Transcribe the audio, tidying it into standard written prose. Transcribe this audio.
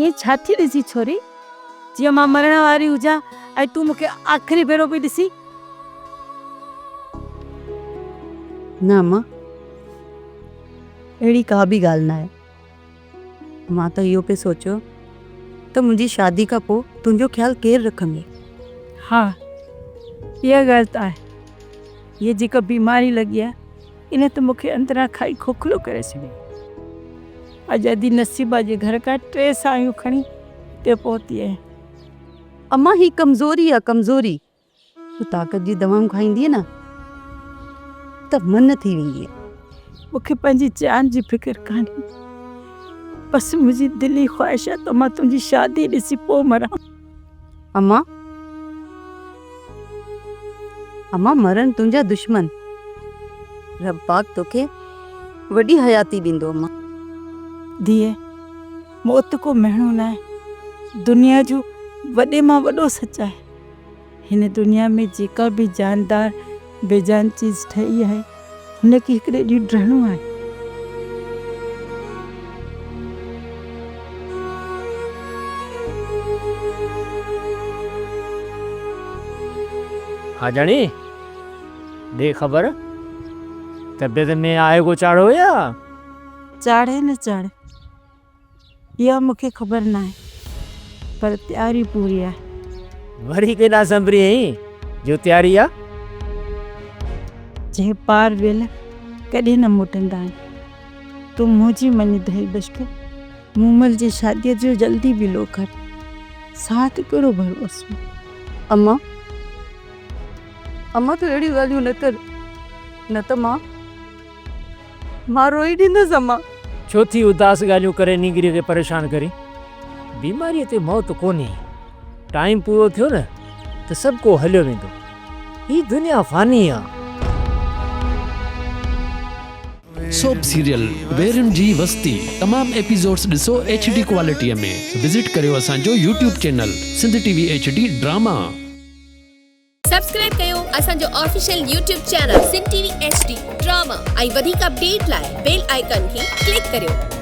ये छा थी ॾिसी छोरी, जीअं मां मरण वारी हुजां ऐं तूं मूंखे आख़िरी भेरो पई ॾिसी। न अम्मा, अहिड़ी का बि ॻाल्हि न आहे। मां त इहो पे सोचियो त मुंहिंजी शादी खां पोइ तुंहिंजो ख़्यालु केरु रखंदो। हा, इहा ॻाल्हि त आहे। ये जेका बीमारी लॻी आहे इन त मूंखे अंदरां खाई खोखलो करे छॾियो। अॼु अदी नसीबा जे घर खां 3 सायूं खणी हिते पहुती आहियां। अम्मा, ही कमज़ोरी आहे, कमज़ोरी। तूं ताक़त जी दवाऊं खाईंदीअ न त मन थी वेंदी आहे। मूंखे पंहिंजी जान जी फिक्र कान्हे, बसि मुंहिंजी दिली ख़्वाहिश आहे त मां तुंहिंजी शादी ॾिसी पोइ मरां। अम्मा, अम्मा, मरण तुंहिंजा दुश्मन। रब पाक तोखे वॾी हयाती ॾींदो। अम्मा धीअ, मौत को महणो न आहे, दुनिया जो वॾे मां वॾो सच आहे। हिन दुनिया में जेका बि जानदार बेजान चीज़ ठही आहे हुनखे हिकिड़े ॾींहुं ड्रहणो आहे। हाँ जानी, दे खबर, तबियत में आए को चाढ़ो या? चाढ़े न चाढ़े इहा मूंखे ख़बर न आहे, पर तयारी पूरी आहे। वरी केॾा संभरी आहीं जो तयारी आहे? जंहिं पार वेल कॾहिं न मोटंदा आहिनि। तूं मुंहिंजी मनी दही बशके मूमल जी शादीअ जो जल्दी बिलो कर, साथ कहिड़ो भरोसो। अम्मा, अम्मा, तूं अहिड़ियूं ॻाल्हियूं न कर, न त मां रोई ॾींदसि। अम्मा, छो थी उदास ॻाल्हियूं करे नीगिरी खे परेशान करी? बीमारीअ ते मौत कोन्हे, टाइम पूरो थियो न त सभु को हलियो वेंदो। ही दुनिया फ़ानी आहे। सोप सीरियल वेरन जी वस्ती तमाम एपिसोड्स ॾिसो HD क्वालिटीअ में। विजिट करियो असांजो YouTube channel Sindh TV HD drama. Subscribe कयो असांजो official YouTube channel Sindh TV HD drama ऐं वधीक अपडेट लाइ बेल आइकन खे क्लिक करियो।